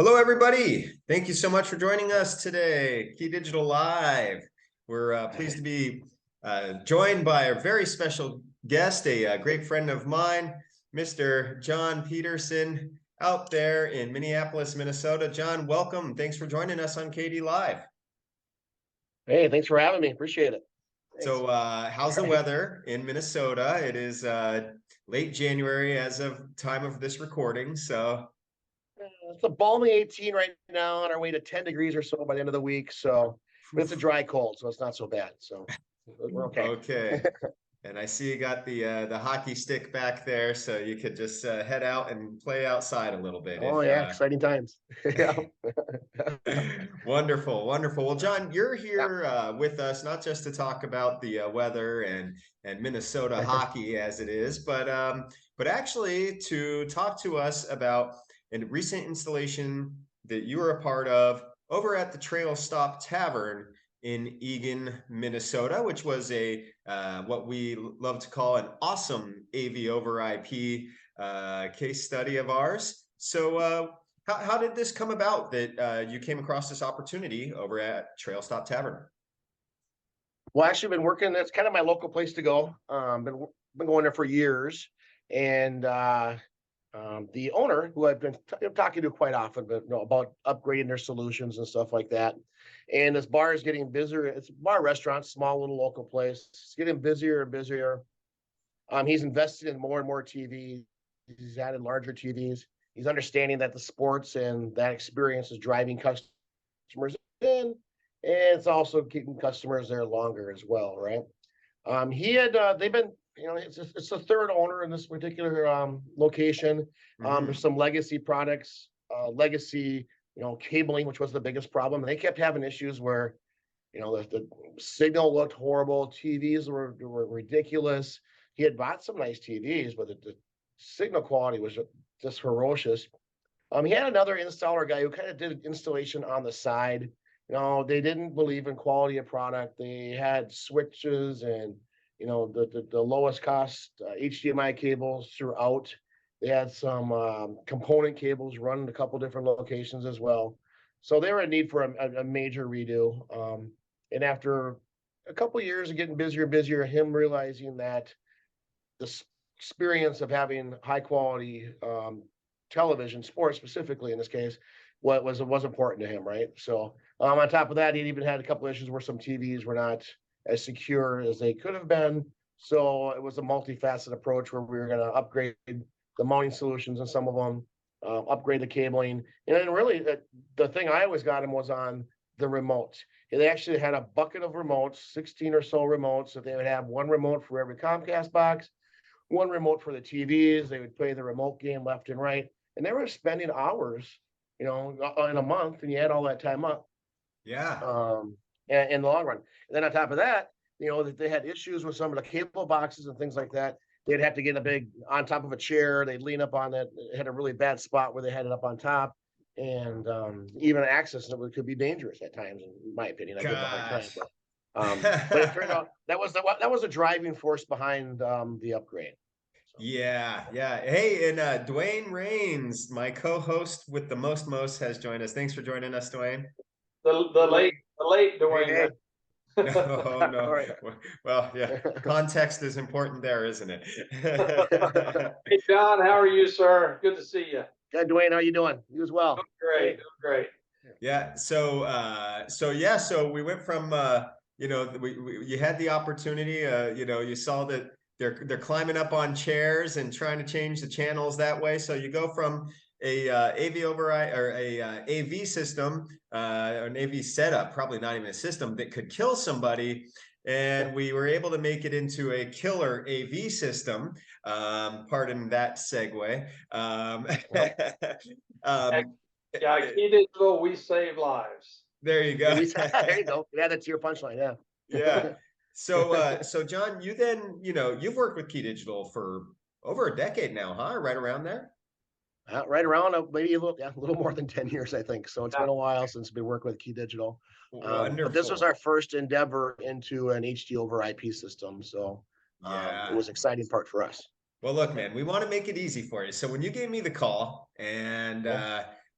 Hello, everybody. Thank you so much for joining us today. KeyDigital Live. We're pleased to be joined by a very special guest, a great friend of mine, Mr. John Peterson, out there in Minneapolis, Minnesota. John, welcome. Thanks for joining us on KD Live. Hey, thanks for having me. Appreciate it. Thanks. So how's the weather in Minnesota? It is late January as of time of this recording, so It's a balmy 18 right now, on our way to 10 degrees or so by the end of the week. So, but it's a dry cold, so it's not so bad. So we're okay. Okay. And I see you got the hockey stick back there, so you could just head out and play outside a little bit. Oh yeah, exciting times. Yeah. Wonderful, wonderful. Well, John, you're here with us not just to talk about the weather and Minnesota hockey as it is, but actually to talk to us about a recent installation that you were a part of over at the Trail Stop Tavern in Eagan, Minnesota, which was a what we love to call an awesome AV over IP case study of ours. So how did this come about that you came across this opportunity over at Trail Stop Tavern? Well, actually, been working. That's kind of my local place to go. Been going there for years, and the owner, who I've been talking to quite often, but about upgrading their solutions and stuff like that. And this bar is getting busier. It's a bar restaurant, small little local place. It's getting busier and busier. He's invested in more and more TVs. He's added larger TVs. He's understanding that the sports and that experience is driving customers in, and it's also keeping customers there longer as well, right? They've been, it's the third owner in this particular location. There's some legacy products, legacy, cabling, which was the biggest problem. And they kept having issues where, the signal looked horrible, TVs were ridiculous. He had bought some nice TVs, but the signal quality was just ferocious. He had another installer guy who kind of did installation on the side. They didn't believe in quality of product. They had switches and the lowest cost HDMI cables throughout. They had some component cables run in a couple different locations as well. So they were in need for a major redo. And after a couple of years of getting busier and busier, him realizing that the experience of having high quality television, sports specifically in this case, what was important to him, right? So on top of that, he even had a couple of issues where some TVs were not as secure as they could have been. So it was a multifaceted approach where we were going to upgrade the mounting solutions in some of them, upgrade the cabling. And then really the thing I always got him was on the remote. They actually had a bucket of remotes, 16 or so remotes, that they would have one remote for every Comcast box, one remote for the TVs. They would play the remote game left and right. And they were spending hours, in a month, and you add all that time up. Yeah. In the long run. And then on top of that, that they had issues with some of the cable boxes and things like that. They'd have to get on top of a chair. They'd lean up on it. It had a really bad spot where they had it up on top. And even access it could be dangerous at times, in my opinion. I give them a hard time. But it turned out that was a driving force behind the upgrade. Yeah. Hey, and Dwayne Rains, my co-host with the most has joined us. Thanks for joining us, Dwayne. The late Dwayne. Hey. No. Right. Well, yeah. Context is important there, isn't it? Hey, John, how are you, sir? Good to see you. Good, Dwayne. How you doing? You as well. Doing great. Yeah. So we went from you had the opportunity. You saw that they're climbing up on chairs and trying to change the channels that way. So you go from a AV override or a AV system, an AV setup, probably not even a system that could kill somebody. And we were able to make it into a killer AV system. Pardon that segue. Yeah, KeyDigital, we save lives. There you go. There you go. Yeah, that's your punchline. Yeah. Yeah. So John, you then, you've worked with KeyDigital for over a decade now, huh? Right around there? Right around maybe a little more than 10 years, I think. So it's been a while since we worked with KeyDigital. But this was our first endeavor into an HD over IP system. So it was an exciting part for us. Well, look, man, we want to make it easy for you. So when you gave me the call and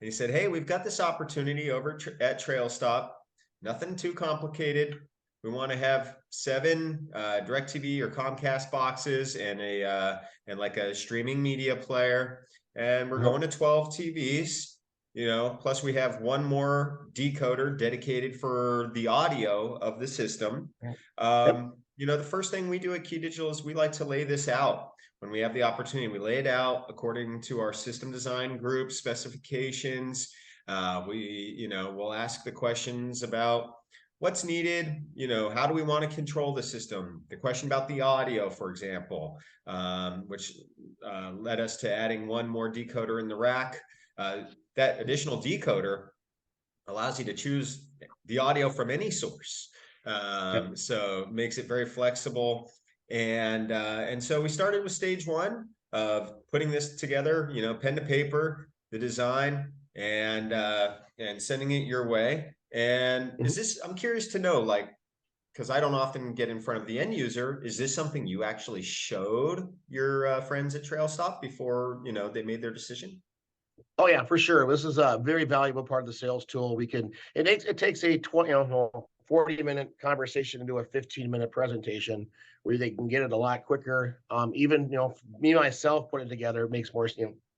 and he said, hey, we've got this opportunity over at Trail Stop. Nothing too complicated. We want to have 7 DirecTV or Comcast boxes and and like a streaming media player, and we're going to 12 TVs. Plus we have 1 more decoder dedicated for the audio of the system. The first thing we do at KeyDigital is we like to lay this out. When we have the opportunity, we lay it out according to our system design group specifications. We'll ask the questions about what's needed, how do we want to control the system? The question about the audio, for example, which led us to adding 1 more decoder in the rack. That additional decoder allows you to choose the audio from any source. So it makes it very flexible. And so we started with stage 1 of putting this together, pen to paper, the design, and sending it your way. And I'm curious to know, like, because I don't often get in front of the end user, is this something you actually showed your friends at Trail Stop before, they made their decision? Oh yeah, for sure. This is a very valuable part of the sales tool. It takes a 40-minute conversation into a 15-minute presentation where they can get it a lot quicker. Even, me myself putting it together makes more,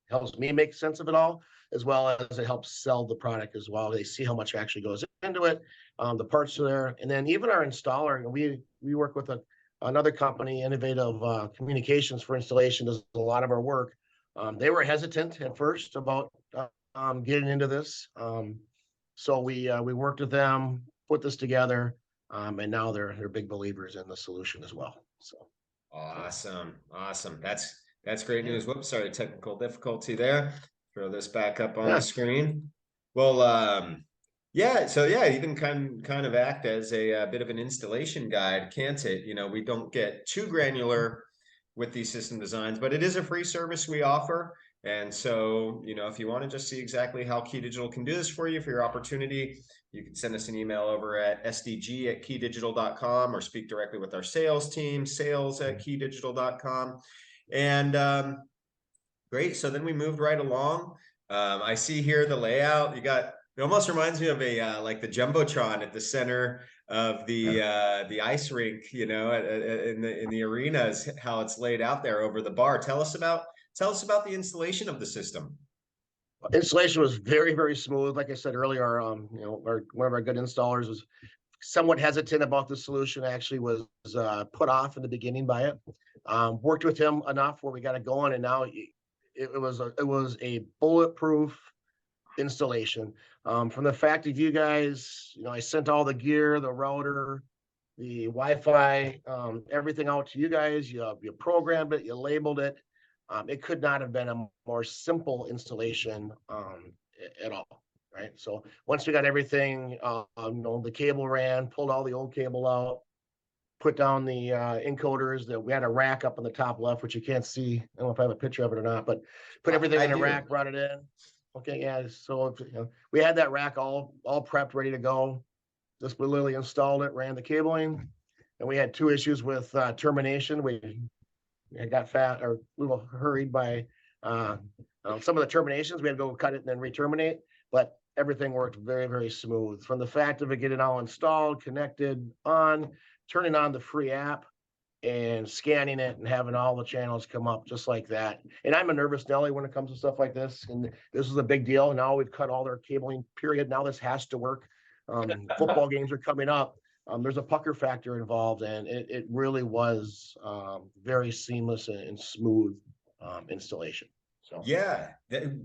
helps me make sense of it all, as well as it helps sell the product as well. They see how much actually goes into it. The parts are there. And then even our installer, we work with another company, Innovative Communications for Installation, does a lot of our work. They were hesitant at first about getting into this. So we worked with them, put this together, and now they're big believers in the solution as well. So awesome. That's great news. Whoops, sorry, technical difficulty there. Throw this back up on the screen. Well, yeah, so yeah, even kind of act as a bit of an installation guide, can't it? We don't get too granular with these system designs, but it is a free service we offer. And so, if you want to just see exactly how KeyDigital can do this for you, for your opportunity, you can send us an email over at sdg@keydigital.com or speak directly with our sales team, sales@keydigital.com. And great. So then we moved right along. I see here the layout. It almost reminds me of a like the Jumbotron at the center of the ice rink, in the arenas, how it's laid out there over the bar. Tell us about the installation of the system. Installation was very, very smooth. Like I said earlier, one of our good installers was somewhat hesitant about the solution. Actually, was put off in the beginning by it. Worked with him enough where we got it going, and now it was a bulletproof installation. From the fact of you guys, I sent all the gear, the router, the Wi-Fi, everything out to you guys. You programmed it, you labeled it. It could not have been a more simple installation at all, right? So once we got everything, the cable ran, pulled all the old cable out, put down the encoders. That we had a rack up on the top left, which you can't see. I don't know if I have a picture of it or not, but put everything in a rack, brought it in. Okay, yeah. So we had that rack all prepped, ready to go. Just literally installed it, ran the cabling, and we had 2 issues with termination. I got a little hurried by some of the terminations. We had to go cut it and then re-terminate, but everything worked very, very smooth. From the fact of it getting all installed, connected, turning on the free app and scanning it and having all the channels come up just like that. And I'm a nervous Nelly when it comes to stuff like this. And this is a big deal. Now we've cut all their cabling, period. Now this has to work. Football games are coming up. There's a pucker factor involved, and it really was very seamless and smooth installation. So yeah,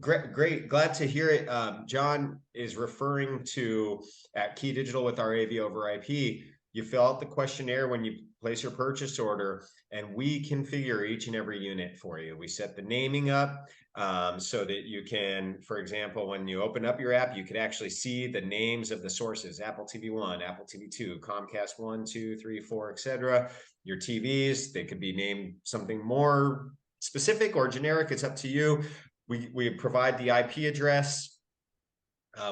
great. Glad to hear it. John is referring to at KeyDigital with our AV over IP. You fill out the questionnaire when you place your purchase order, and we configure each and every unit for you. We set the naming up so that you can, for example, when you open up your app, you can actually see the names of the sources: Apple TV 1, Apple TV 2, Comcast 1, 2, 3, 4, etc. Your TVs, they could be named something more specific or generic. It's up to you. We provide the IP address.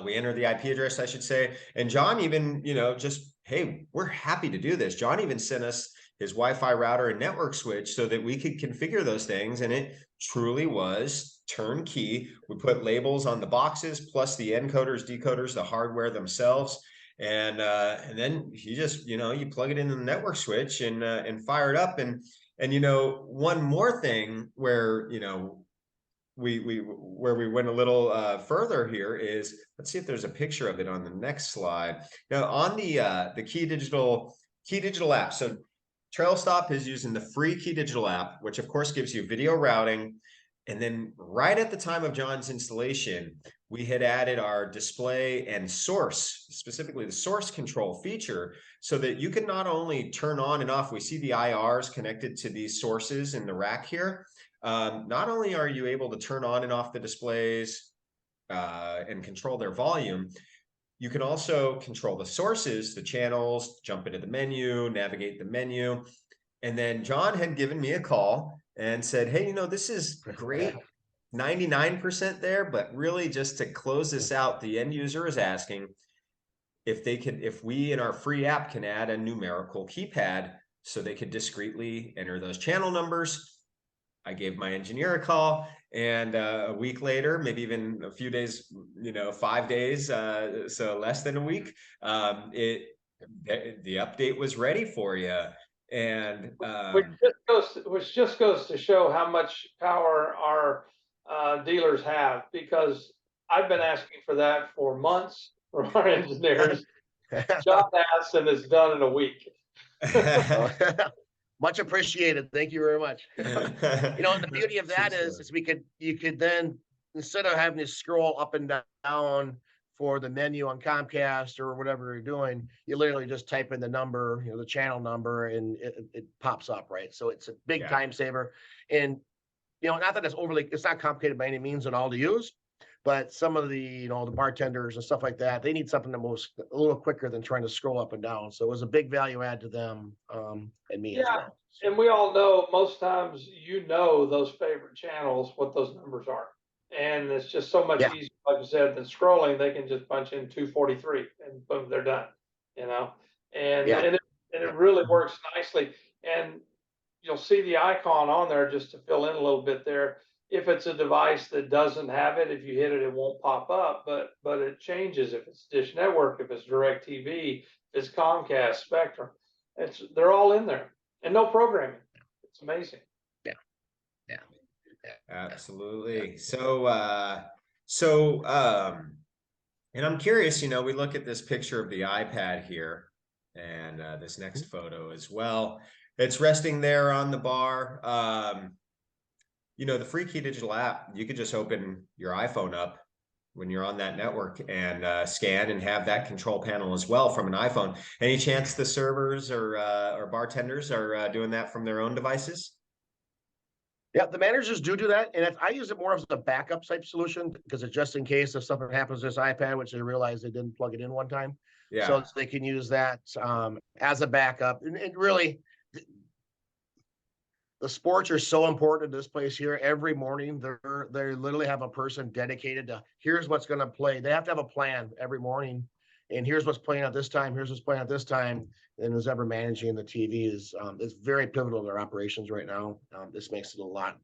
We enter the IP address, I should say. And John even, just, hey, we're happy to do this. John even sent us, his Wi-Fi router and network switch so that we could configure those things. And it truly was turnkey. We put labels on the boxes, plus the encoders, decoders, the hardware themselves. And then you just, you plug it into the network switch and fire it up. And one more thing where, where we went a little further here is, let's see if there's a picture of it on the next slide. Now on the KeyDigital app. So TrailStop is using the free KeyDigital app, which of course gives you video routing. And then right at the time of John's installation, we had added our display and source, specifically the source control feature, so that you can not only turn on and off, we see the IRs connected to these sources in the rack here. Not only are you able to turn on and off the displays and control their volume, you can also control the sources, the channels, jump into the menu, navigate the menu. And then John had given me a call and said, hey, this is great, 99% there, but really just to close this out, the end user is asking if we in our free app can add a numerical keypad so they could discreetly enter those channel numbers. I gave my engineer a call, and a week later, maybe even a few days, 5 days, so less than a week, the update was ready for you. And which just goes to show how much power our dealers have, because I've been asking for that for months from our engineers. John asked, and it's done in a week. Much appreciated. Thank you very much. The beauty of that is you could then, instead of having to scroll up and down for the menu on Comcast or whatever you're doing, you literally just type in the number, the channel number, and it pops up, right? So it's a big time saver. And, not that it's not complicated by any means at all to use, but some of the, the bartenders and stuff like that, they need something that moves a little quicker than trying to scroll up and down. So it was a big value add to them and me as well. So. And we all know most times, those favorite channels, what those numbers are. And it's just so much easier, like you said, than scrolling. They can just punch in 243 and boom, they're done, and it really works nicely. And you'll see the icon on there, just to fill in a little bit there. If it's a device that doesn't have it, if you hit it, it won't pop up, but it changes if it's Dish Network, if it's DirecTV, if it's Comcast, Spectrum. They're all in there, and no programming. It's amazing. Yeah. Absolutely. So and I'm curious, we look at this picture of the iPad here, and this next photo as well. It's resting there on the bar. The free KeyDigital app, you could just open your iPhone up when you're on that network and scan and have that control panel as well from an iPhone. Any chance the servers or bartenders are doing that from their own devices? Yeah, the managers do that, and I use it more as a backup type solution, because it's just in case if something happens to this iPad, which they realize they didn't plug it in one time. Yeah. So they can use that as a backup. And really, the sports are so important to this place here. Every morning, they literally have a person dedicated to, here's what's going to play. They have to have a plan every morning, and here's what's playing at this time. Here's what's playing at this time. And who's ever managing the TV is very pivotal in their operations right now. This makes it a lot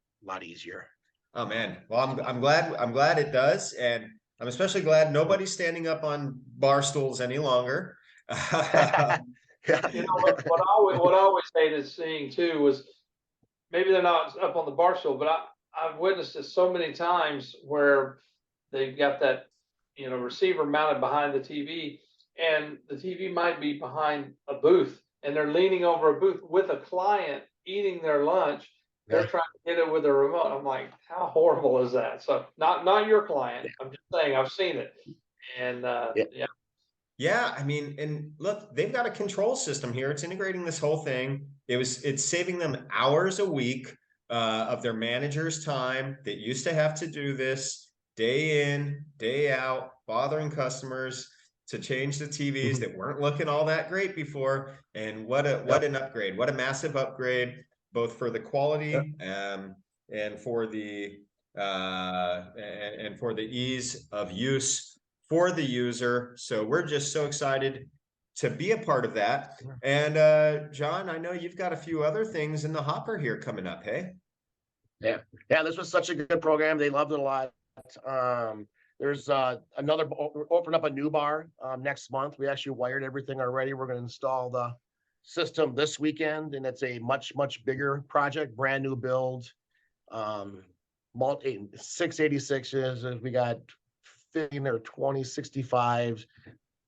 easier. Oh man, well I'm glad it does, and I'm especially glad nobody's standing up on bar stools any longer. What I always hated seeing too was, maybe they're not up on the bar stool, but I've witnessed it so many times where they've got that receiver mounted behind the TV, and the TV might be behind a booth, and they're leaning over a booth with a client eating their lunch. They're trying to hit it with a remote. I'm like, how horrible is that? So not your client. I'm just saying, I've seen it. And Yeah, I mean, and look, they've got a control system here. It's integrating this whole thing. It's saving them hours a week of their manager's time that used to have to do this day in, day out, bothering customers to change the TVs that weren't looking all that great before. And what an upgrade! What a massive upgrade, both for the quality and for the ease of use for the user. So we're just so excited to be a part of that. And John, I know you've got a few other things in the hopper here coming up, hey? Yeah. Yeah, this was such a good program. They loved it a lot. There's another, we're opening up a new bar next month. We actually wired everything already. We're going to install the system this weekend, and it's a much, much bigger project, brand new build. Multi 686s. We got 15 or 20 65s,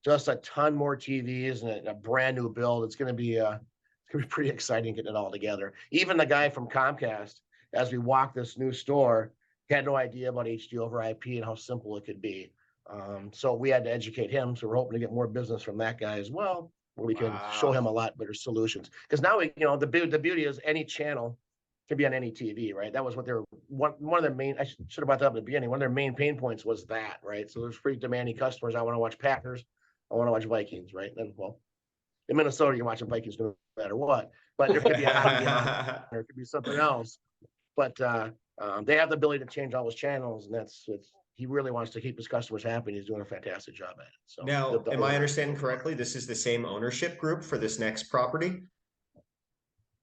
just a ton more TVs and a brand new build. It's going to be pretty exciting getting it all together. Even the guy from Comcast, as we walked this new store, had no idea about HD over IP and how simple it could be. So we had to educate him. So we're hoping to get more business from that guy as well, where we can show him a lot better solutions. Because now the beauty is any channel can be on any TV, right? That was what they were one of their main. I should have brought that up at the beginning. One of their main pain points was that, right? So there's pretty demanding customers. I want to watch Packers. I want to watch Vikings, right? Then, well, in Minnesota, you're watching Vikings no matter what. But there could be a hockey on, or it could be something else. But they have the ability to change all those channels, and he really wants to keep his customers happy. And he's doing a fantastic job at it. So now, am I understanding correctly? This is the same ownership group for this next property?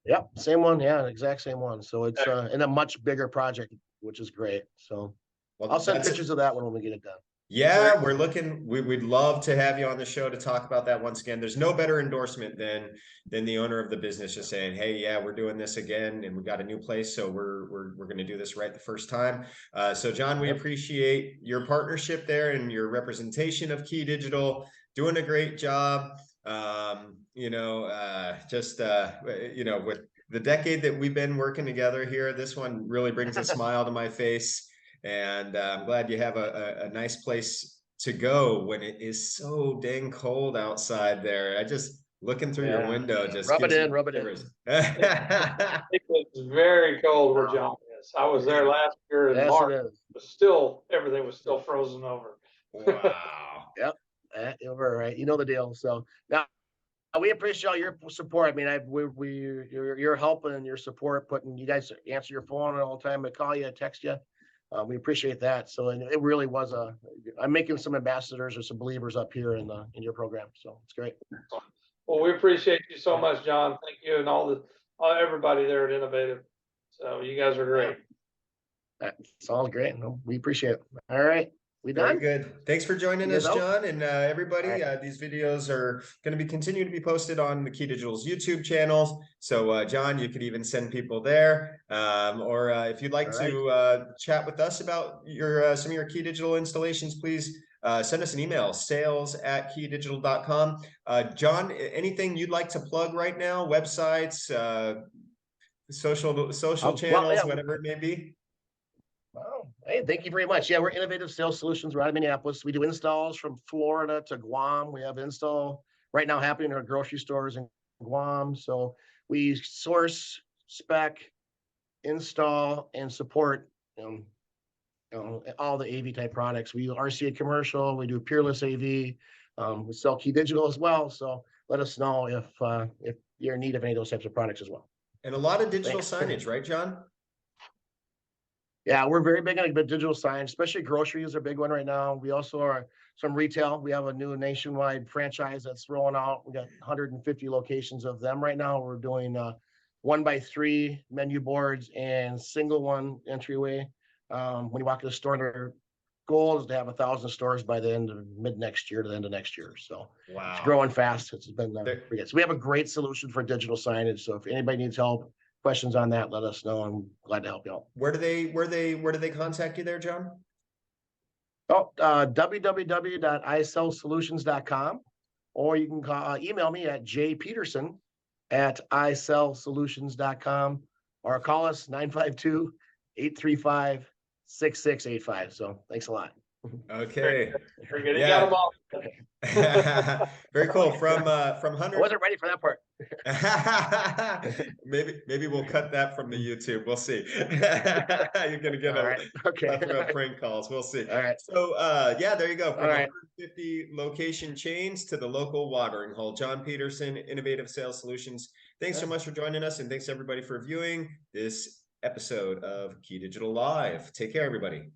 Yep, same one. Yeah, exact same one. So it's in a much bigger project, which is great. So I'll send pictures of that when we get it done. Yeah, we'd love to have you on the show to talk about that once again. There's no better endorsement than the owner of the business just saying, hey, yeah, we're doing this again and we got a new place, so we're going to do this right the first time. So John, we appreciate your partnership there and your representation of KeyDigital, doing a great job. With the decade that we've been working together here, this one really brings a smile to my face. And I'm glad you have a nice place to go when it is so dang cold outside there. I just looking through your window, just rub it in. It was very cold where John is. I was there last year in March, but still everything was still frozen over. Wow. Yep. You're right. You know the deal. So now we appreciate all your support. I mean, your help and your support, you guys answer your phone all the time. I call you, I text you. We appreciate that. So, and it really was I'm making some ambassadors or some believers up here in your program. So it's great. Well, we appreciate you so much, John. Thank you, and everybody there at Innovative. So you guys are great. That's all great. We appreciate it. All right. We done? Very good. Thanks for joining us, John, and everybody. These videos are going to continue to be posted on the KeyDigital's YouTube channels. So, John, you could even send people there, or if you'd like to chat with us about some of your KeyDigital installations, please send us an email: sales@keydigital.com. John, anything you'd like to plug right now? Websites, social channels, whatever it may be. Oh, hey, thank you very much. Yeah, we're Innovative Sales Solutions. We're out of Minneapolis. We do installs from Florida to Guam. We have install right now happening in our grocery stores in Guam. So we source, spec, install, and support all the AV type products. We do RCA commercial. We do Peerless AV. We sell KeyDigital as well. So let us know if you're in need of any of those types of products as well. And a lot of digital signage, right, John? Yeah, we're very big on digital signage, especially grocery is a big one right now. We also are some retail. We have a new nationwide franchise that's rolling out. We got 150 locations of them right now. We're doing 1x3 menu boards and single one entryway. When you walk to the store, their goal is to have 1,000 stores by the end of mid next year to the end of next year. So It's growing fast. It's been pretty good. So we have a great solution for digital signage. So if anybody needs help, questions on that, let us know. I'm glad to help you out. Where do they contact you there, John? www.isellsolutions.com, or you can email me at jpeterson@isellsolutions.com, or call us 952-835-6685. So thanks a lot. Okay. Got them all. Very cool. From 100. I wasn't ready for that part. maybe we'll cut that from the YouTube. We'll see. You're gonna get a plethora of prank calls. We'll see. All right. So there you go. From 150 location chains to the local watering hole. John Peterson, Innovative Sales Solutions. Thanks so much for joining us, and thanks everybody for viewing this episode of KeyDigital Live. Take care, everybody.